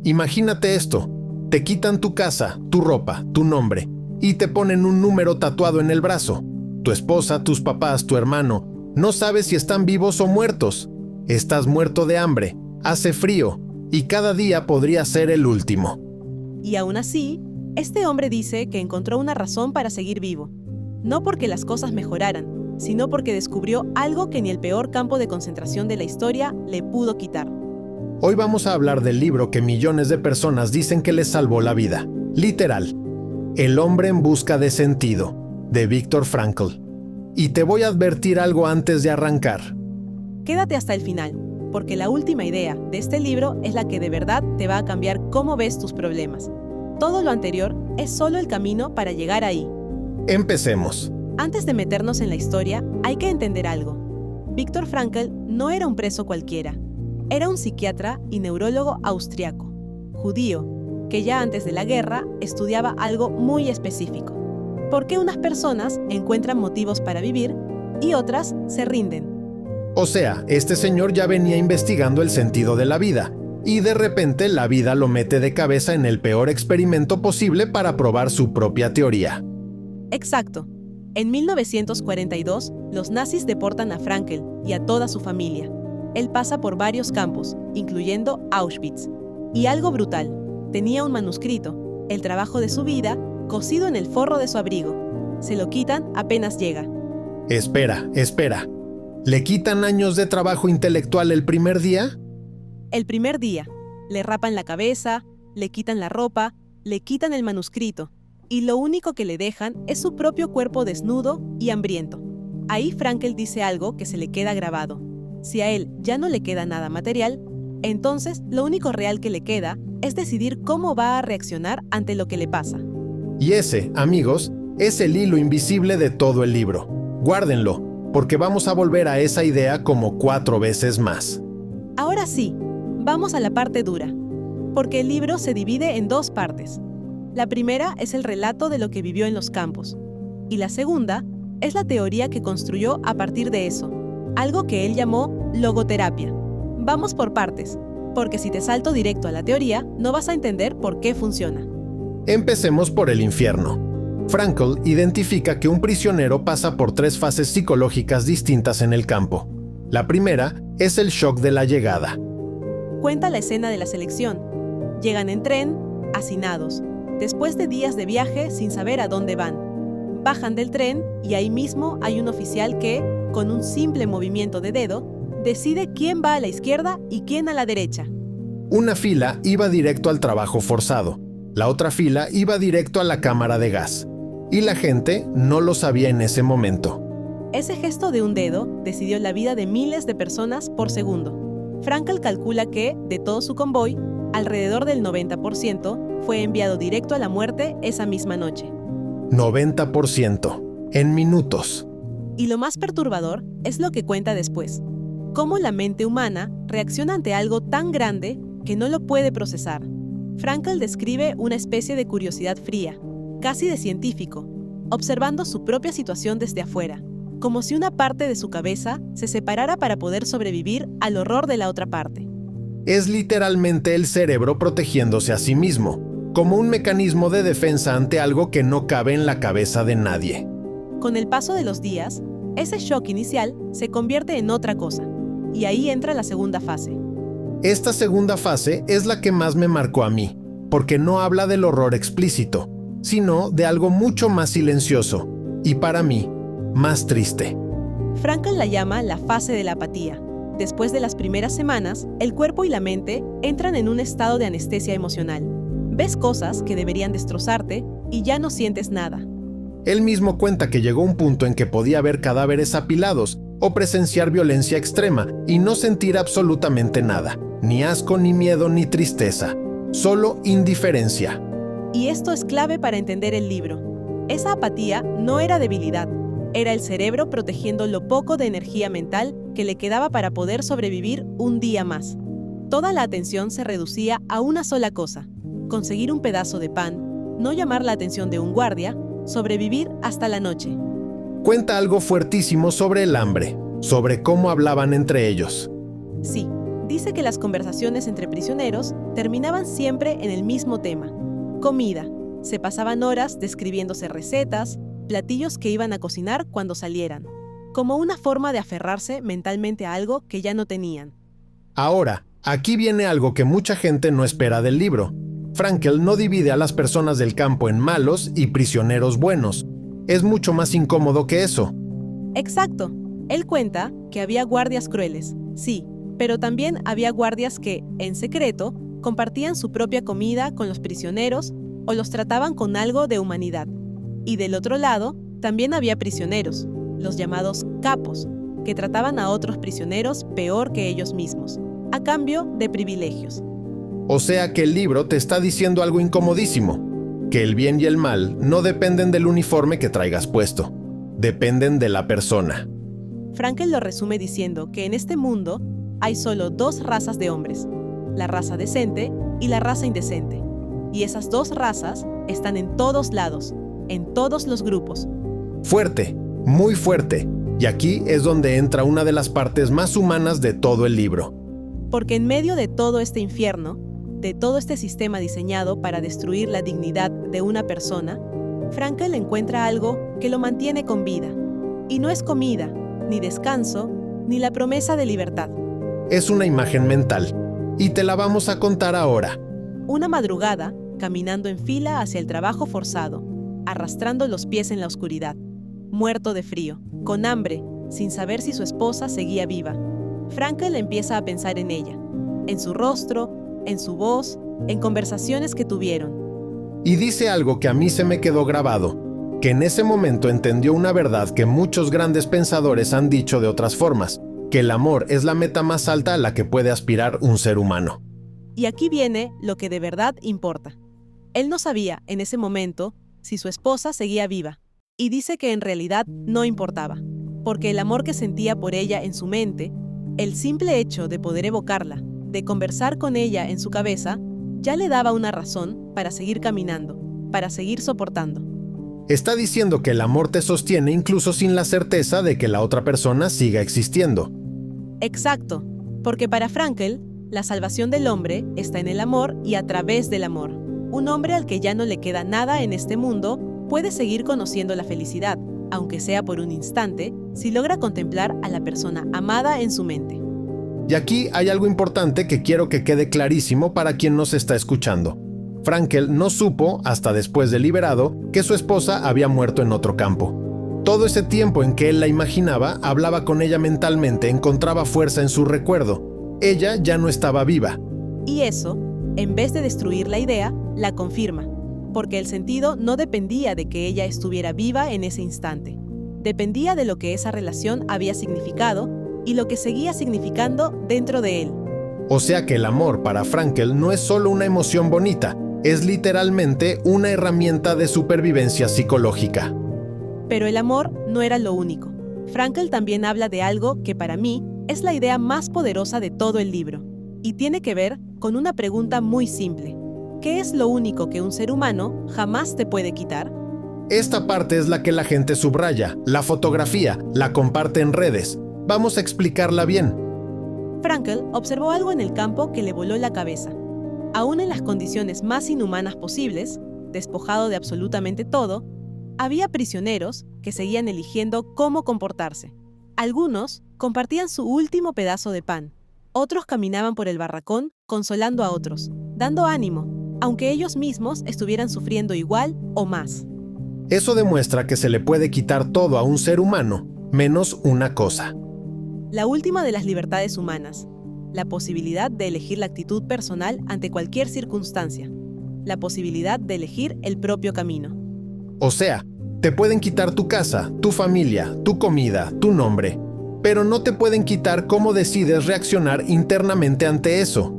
Imagínate esto, te quitan tu casa, tu ropa, tu nombre, y te ponen un número tatuado en el brazo. Tu esposa, tus papás, tu hermano, no sabes si están vivos o muertos. Estás muerto de hambre, hace frío, y cada día podría ser el último. Y aún así, este hombre dice que encontró una razón para seguir vivo. No porque las cosas mejoraran, sino porque descubrió algo que ni el peor campo de concentración de la historia le pudo quitar. Hoy vamos a hablar del libro que millones de personas dicen que les salvó la vida. Literal. El hombre en busca de sentido, de Viktor Frankl. Y te voy a advertir algo antes de arrancar. Quédate hasta el final, porque la última idea de este libro es la que de verdad te va a cambiar cómo ves tus problemas. Todo lo anterior es solo el camino para llegar ahí. Empecemos. Antes de meternos en la historia, hay que entender algo. Viktor Frankl no era un preso cualquiera. Era un psiquiatra y neurólogo austriaco, judío, que ya antes de la guerra estudiaba algo muy específico. ¿Por qué unas personas encuentran motivos para vivir y otras se rinden? O sea, este señor ya venía investigando el sentido de la vida, y de repente la vida lo mete de cabeza en el peor experimento posible para probar su propia teoría. Exacto. En 1942, los nazis deportan a Frankl y a toda su familia. Él pasa por varios campos, incluyendo Auschwitz. Y algo brutal, tenía un manuscrito, el trabajo de su vida, cosido en el forro de su abrigo. Se lo quitan apenas llega. Espera. ¿Le quitan años de trabajo intelectual el primer día? El primer día, le rapan la cabeza, le quitan la ropa, le quitan el manuscrito, y lo único que le dejan es su propio cuerpo desnudo y hambriento. Ahí Frankl dice algo que se le queda grabado. Si a él ya no le queda nada material, entonces lo único real que le queda es decidir cómo va a reaccionar ante lo que le pasa. Y ese, amigos, es el hilo invisible de todo el libro. Guárdenlo, porque vamos a volver a esa idea como 4 veces más. Ahora sí, vamos a la parte dura, porque el libro se divide en 2 partes. La primera es el relato de lo que vivió en los campos, y la segunda es la teoría que construyó a partir de eso, algo que él llamó logoterapia. Vamos por partes, porque si te salto directo a la teoría, no vas a entender por qué funciona. Empecemos por el infierno. Frankl identifica que un prisionero pasa por 3 fases psicológicas distintas en el campo. La primera es el shock de la llegada. Cuenta la escena de la selección. Llegan en tren, hacinados, después de días de viaje sin saber a dónde van. Bajan del tren y ahí mismo hay un oficial que, con un simple movimiento de dedo, decide quién va a la izquierda y quién a la derecha. Una fila iba directo al trabajo forzado. La otra fila iba directo a la cámara de gas. Y la gente no lo sabía en ese momento. Ese gesto de un dedo decidió la vida de miles de personas por segundo. Frankl calcula que, de todo su convoy, alrededor del 90% fue enviado directo a la muerte esa misma noche. 90%. En minutos. Y lo más perturbador es lo que cuenta después. Cómo la mente humana reacciona ante algo tan grande que no lo puede procesar. Frankl describe una especie de curiosidad fría, casi de científico, observando su propia situación desde afuera, como si una parte de su cabeza se separara para poder sobrevivir al horror de la otra parte. Es literalmente el cerebro protegiéndose a sí mismo, como un mecanismo de defensa ante algo que no cabe en la cabeza de nadie. Con el paso de los días, ese shock inicial se convierte en otra cosa, y ahí entra la segunda fase. Esta segunda fase es la que más me marcó a mí, porque no habla del horror explícito, sino de algo mucho más silencioso, y para mí, más triste. Frankl la llama la fase de la apatía. Después de las primeras semanas, el cuerpo y la mente entran en un estado de anestesia emocional. Ves cosas que deberían destrozarte y ya no sientes nada. Él mismo cuenta que llegó un punto en que podía ver cadáveres apilados o presenciar violencia extrema y no sentir absolutamente nada, ni asco, ni miedo, ni tristeza, solo indiferencia. Y esto es clave para entender el libro. Esa apatía no era debilidad, era el cerebro protegiendo lo poco de energía mental que le quedaba para poder sobrevivir un día más. Toda la atención se reducía a una sola cosa: conseguir un pedazo de pan, no llamar la atención de un guardia, sobrevivir hasta la noche. Cuenta algo fuertísimo sobre el hambre, sobre cómo hablaban entre ellos. Sí, Dice que las conversaciones entre prisioneros terminaban siempre en el mismo tema: comida. Se pasaban horas describiéndose recetas, platillos que iban a cocinar cuando salieran, como una forma de aferrarse mentalmente a algo que ya no tenían. Ahora, aquí viene algo que mucha gente no espera del libro. Frankl no divide a las personas del campo en malos y prisioneros buenos. Es mucho más incómodo que eso. Exacto. Él cuenta que había guardias crueles, sí, pero también había guardias que, en secreto, compartían su propia comida con los prisioneros o los trataban con algo de humanidad. Y del otro lado, también había prisioneros, los llamados capos, que trataban a otros prisioneros peor que ellos mismos, a cambio de privilegios. O sea que el libro te está diciendo algo incomodísimo, que el bien y el mal no dependen del uniforme que traigas puesto, dependen de la persona. Frankl lo resume diciendo que en este mundo hay solo dos razas de hombres, la raza decente y la raza indecente. Y esas dos razas están en todos lados, en todos los grupos. Fuerte, muy fuerte. Y aquí es donde entra una de las partes más humanas de todo el libro. Porque en medio de todo este infierno, de todo este sistema diseñado para destruir la dignidad de una persona, Frankl encuentra algo que lo mantiene con vida. Y no es comida, ni descanso, ni la promesa de libertad. Es una imagen mental, y te la vamos a contar ahora. Una madrugada, caminando en fila hacia el trabajo forzado, arrastrando los pies en la oscuridad, muerto de frío, con hambre, sin saber si su esposa seguía viva, Frankl empieza a pensar en ella, en su rostro, en su voz, en conversaciones que tuvieron. Y dice algo que a mí se me quedó grabado, que en ese momento entendió una verdad que muchos grandes pensadores han dicho de otras formas, que el amor es la meta más alta a la que puede aspirar un ser humano. Y aquí viene lo que de verdad importa. Él no sabía, en ese momento, si su esposa seguía viva, y dice que en realidad no importaba, porque el amor que sentía por ella en su mente, el simple hecho de poder evocarla, de conversar con ella en su cabeza, ya le daba una razón para seguir caminando, para seguir soportando. Está diciendo que el amor te sostiene incluso sin la certeza de que la otra persona siga existiendo. Exacto, porque para Frankl, la salvación del hombre está en el amor y a través del amor. Un hombre al que ya no le queda nada en este mundo puede seguir conociendo la felicidad, aunque sea por un instante, si logra contemplar a la persona amada en su mente. Y aquí hay algo importante que quiero que quede clarísimo para quien nos está escuchando. Frankl no supo, hasta después de liberado, que su esposa había muerto en otro campo. Todo ese tiempo en que él la imaginaba, hablaba con ella mentalmente, encontraba fuerza en su recuerdo. Ella ya no estaba viva. Y eso, en vez de destruir la idea, la confirma, porque el sentido no dependía de que ella estuviera viva en ese instante. Dependía de lo que esa relación había significado y lo que seguía significando dentro de él. O sea que el amor para Frankl no es solo una emoción bonita, es literalmente una herramienta de supervivencia psicológica. Pero el amor no era lo único. Frankl también habla de algo que para mí es la idea más poderosa de todo el libro, y tiene que ver con una pregunta muy simple. ¿Qué es lo único que un ser humano jamás te puede quitar? Esta parte es la que la gente subraya, la fotografía, la comparte en redes. Vamos a explicarla bien. Frankl observó algo en el campo que le voló la cabeza. Aún en las condiciones más inhumanas posibles, despojado de absolutamente todo, había prisioneros que seguían eligiendo cómo comportarse. Algunos compartían su último pedazo de pan. Otros caminaban por el barracón consolando a otros, dando ánimo, aunque ellos mismos estuvieran sufriendo igual o más. Eso demuestra que se le puede quitar todo a un ser humano, menos una cosa. La última de las libertades humanas, la posibilidad de elegir la actitud personal ante cualquier circunstancia, la posibilidad de elegir el propio camino. O sea, te pueden quitar tu casa, tu familia, tu comida, tu nombre, pero no te pueden quitar cómo decides reaccionar internamente ante eso.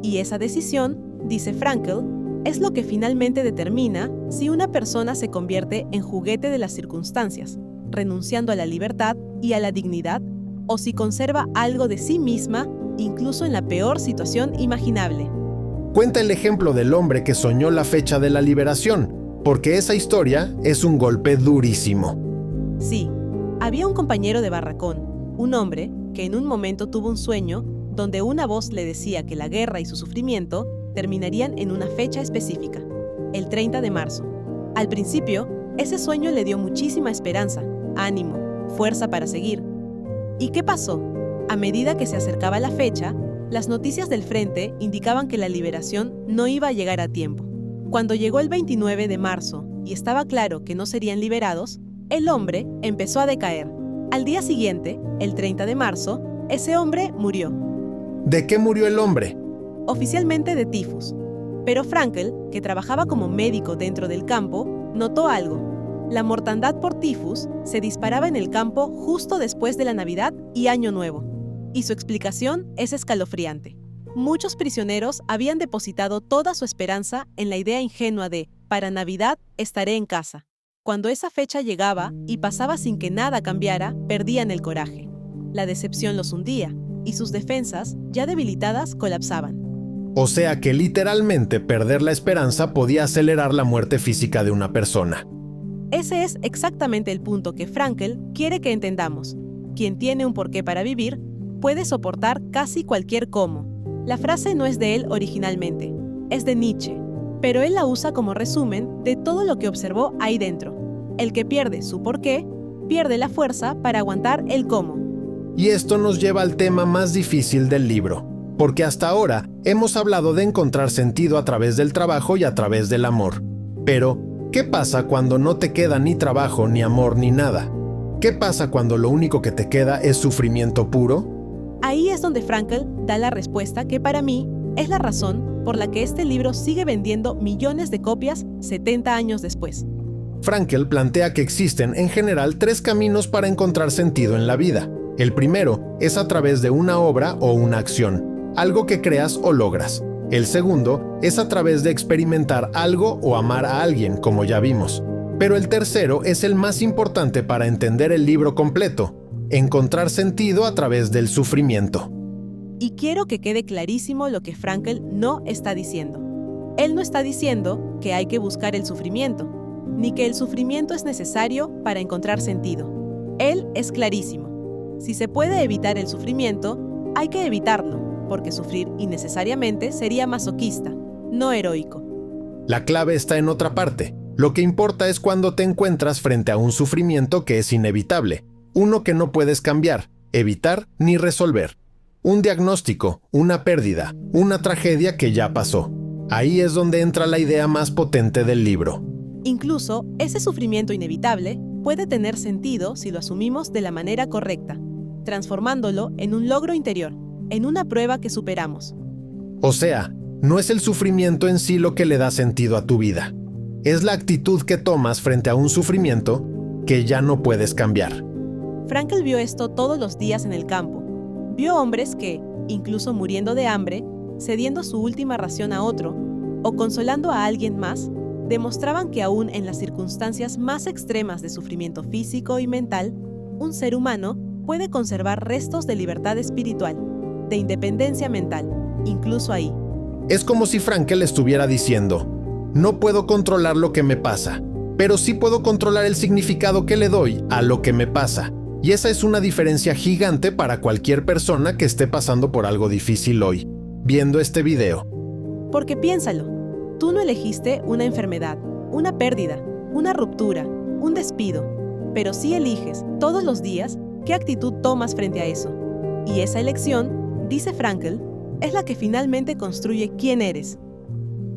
Y esa decisión, dice Frankl, es lo que finalmente determina si una persona se convierte en juguete de las circunstancias, renunciando a la libertad y a la dignidad, o si conserva algo de sí misma, incluso en la peor situación imaginable. Cuenta el ejemplo del hombre que soñó la fecha de la liberación, porque esa historia es un golpe durísimo. Sí, había un compañero de barracón, un hombre que en un momento tuvo un sueño donde una voz le decía que la guerra y su sufrimiento terminarían en una fecha específica, el 30 de marzo. Al principio, ese sueño le dio muchísima esperanza, ánimo, fuerza para seguir. ¿Y qué pasó? A medida que se acercaba la fecha, las noticias del frente indicaban que la liberación no iba a llegar a tiempo. Cuando llegó el 29 de marzo y estaba claro que no serían liberados, el hombre empezó a decaer. Al día siguiente, el 30 de marzo, ese hombre murió. ¿De qué murió el hombre? Oficialmente de tifus. Pero Frankl, que trabajaba como médico dentro del campo, notó algo. La mortandad por tifus se disparaba en el campo justo después de la Navidad y Año Nuevo. Y su explicación es escalofriante. Muchos prisioneros habían depositado toda su esperanza en la idea ingenua de «para Navidad estaré en casa». Cuando esa fecha llegaba y pasaba sin que nada cambiara, perdían el coraje. La decepción los hundía y sus defensas, ya debilitadas, colapsaban. O sea que literalmente perder la esperanza podía acelerar la muerte física de una persona. Ese es exactamente el punto que Frankl quiere que entendamos. Quien tiene un porqué para vivir puede soportar casi cualquier cómo. La frase no es de él originalmente, es de Nietzsche, pero él la usa como resumen de todo lo que observó ahí dentro. El que pierde su porqué, pierde la fuerza para aguantar el cómo. Y esto nos lleva al tema más difícil del libro, porque hasta ahora hemos hablado de encontrar sentido a través del trabajo y a través del amor. Pero, ¿qué pasa cuando no te queda ni trabajo, ni amor, ni nada? ¿Qué pasa cuando lo único que te queda es sufrimiento puro? Ahí es donde Frankl da la respuesta que para mí es la razón por la que este libro sigue vendiendo millones de copias 70 años después. Frankl plantea que existen en general 3 caminos para encontrar sentido en la vida. El primero es a través de una obra o una acción, algo que creas o logras. El segundo es a través de experimentar algo o amar a alguien, como ya vimos. Pero el tercero es el más importante para entender el libro completo: encontrar sentido a través del sufrimiento. Y quiero que quede clarísimo lo que Frankl no está diciendo. Él no está diciendo que hay que buscar el sufrimiento, ni que el sufrimiento es necesario para encontrar sentido. Él es clarísimo. Si se puede evitar el sufrimiento, hay que evitarlo, porque sufrir innecesariamente sería masoquista, no heroico. La clave está en otra parte. Lo que importa es cuando te encuentras frente a un sufrimiento que es inevitable, uno que no puedes cambiar, evitar ni resolver. Un diagnóstico, una pérdida, una tragedia que ya pasó. Ahí es donde entra la idea más potente del libro. Incluso, ese sufrimiento inevitable puede tener sentido si lo asumimos de la manera correcta, transformándolo en un logro interior, en una prueba que superamos. O sea, no es el sufrimiento en sí lo que le da sentido a tu vida. Es la actitud que tomas frente a un sufrimiento que ya no puedes cambiar. Frankl vio esto todos los días en el campo. Vio hombres que, incluso muriendo de hambre, cediendo su última ración a otro, o consolando a alguien más, demostraban que aún en las circunstancias más extremas de sufrimiento físico y mental, un ser humano puede conservar restos de libertad espiritual, de independencia mental, incluso ahí. Es como si Frankl estuviera diciendo: no puedo controlar lo que me pasa, pero sí puedo controlar el significado que le doy a lo que me pasa. Y esa es una diferencia gigante para cualquier persona que esté pasando por algo difícil hoy, viendo este video. Porque piénsalo, tú no elegiste una enfermedad, una pérdida, una ruptura, un despido, pero sí eliges todos los días qué actitud tomas frente a eso. Y esa elección, dice Frankl, es la que finalmente construye quién eres.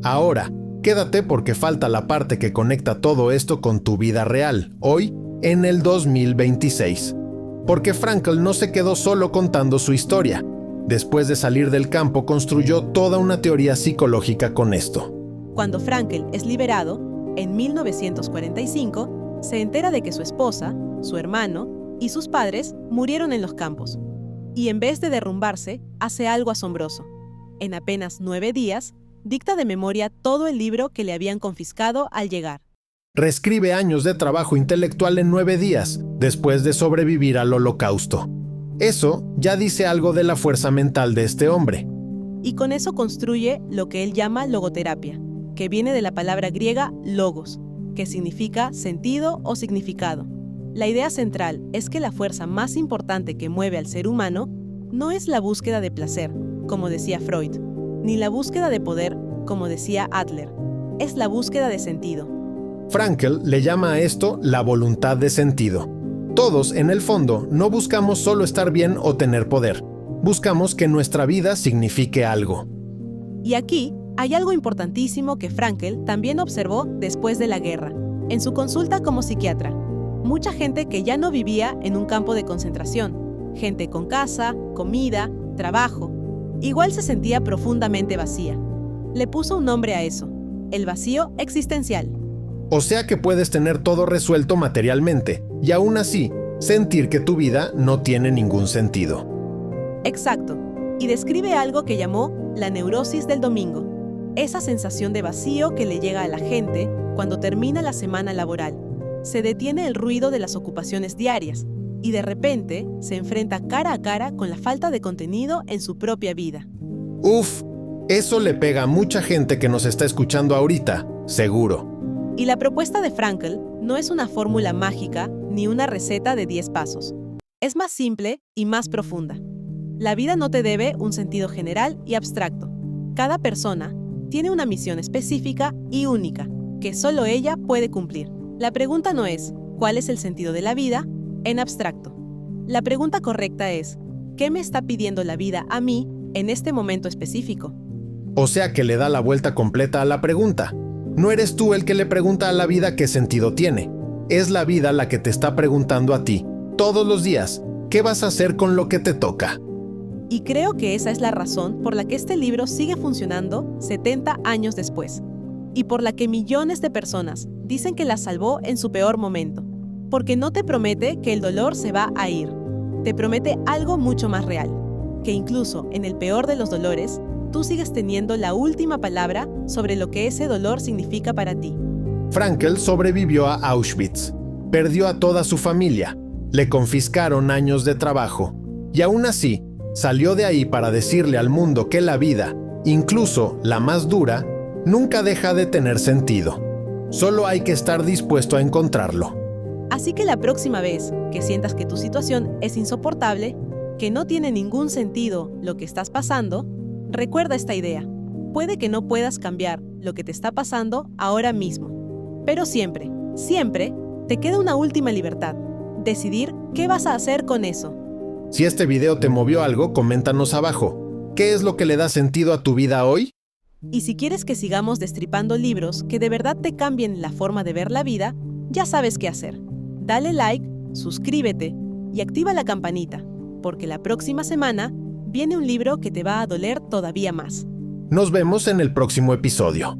Ahora, quédate porque falta la parte que conecta todo esto con tu vida real, hoy, en el 2026. Porque Frankl no se quedó solo contando su historia. Después de salir del campo, construyó toda una teoría psicológica con esto. Cuando Frankl es liberado, en 1945, se entera de que su esposa, su hermano y sus padres murieron en los campos. Y en vez de derrumbarse, hace algo asombroso. En apenas 9 días, dicta de memoria todo el libro que le habían confiscado al llegar. Reescribe años de trabajo intelectual en 9 días, después de sobrevivir al Holocausto. Eso ya dice algo de la fuerza mental de este hombre. Y con eso construye lo que él llama logoterapia, que viene de la palabra griega logos, que significa sentido o significado. La idea central es que la fuerza más importante que mueve al ser humano no es la búsqueda de placer, como decía Freud, ni la búsqueda de poder, como decía Adler. Es la búsqueda de sentido. Frankl le llama a esto la voluntad de sentido. Todos, en el fondo, no buscamos solo estar bien o tener poder. Buscamos que nuestra vida signifique algo. Y aquí hay algo importantísimo que Frankl también observó después de la guerra, en su consulta como psiquiatra. Mucha gente que ya no vivía en un campo de concentración, gente con casa, comida, trabajo, igual se sentía profundamente vacía. Le puso un nombre a eso, el vacío existencial. O sea que puedes tener todo resuelto materialmente y aún así sentir que tu vida no tiene ningún sentido. Exacto, y describe algo que llamó la neurosis del domingo, esa sensación de vacío que le llega a la gente cuando termina la semana laboral. Se detiene el ruido de las ocupaciones diarias y de repente se enfrenta cara a cara con la falta de contenido en su propia vida. Uf, eso le pega a mucha gente que nos está escuchando ahorita, seguro. Y la propuesta de Frankl no es una fórmula mágica ni una receta de 10 pasos. Es más simple y más profunda. La vida no te debe un sentido general y abstracto. Cada persona tiene una misión específica y única, que solo ella puede cumplir. La pregunta no es, ¿cuál es el sentido de la vida? En abstracto. La pregunta correcta es, ¿qué me está pidiendo la vida a mí en este momento específico? O sea que le da la vuelta completa a la pregunta. No eres tú el que le pregunta a la vida qué sentido tiene. Es la vida la que te está preguntando a ti, todos los días, ¿qué vas a hacer con lo que te toca? Y creo que esa es la razón por la que este libro sigue funcionando 70 años después, y por la que millones de personas dicen que la salvó en su peor momento, porque no te promete que el dolor se va a ir, te promete algo mucho más real, que incluso en el peor de los dolores, tú sigues teniendo la última palabra sobre lo que ese dolor significa para ti. Frankl sobrevivió a Auschwitz, perdió a toda su familia, le confiscaron años de trabajo, y aún así, salió de ahí para decirle al mundo que la vida, incluso la más dura, nunca deja de tener sentido. Solo hay que estar dispuesto a encontrarlo. Así que la próxima vez que sientas que tu situación es insoportable, que no tiene ningún sentido lo que estás pasando, recuerda esta idea. Puede que no puedas cambiar lo que te está pasando ahora mismo, pero siempre, siempre te queda una última libertad, decidir qué vas a hacer con eso. Si este video te movió algo, coméntanos abajo. ¿Qué es lo que le da sentido a tu vida hoy? Y si quieres que sigamos destripando libros que de verdad te cambien la forma de ver la vida, ya sabes qué hacer. Dale like, suscríbete y activa la campanita, porque la próxima semana viene un libro que te va a doler todavía más. Nos vemos en el próximo episodio.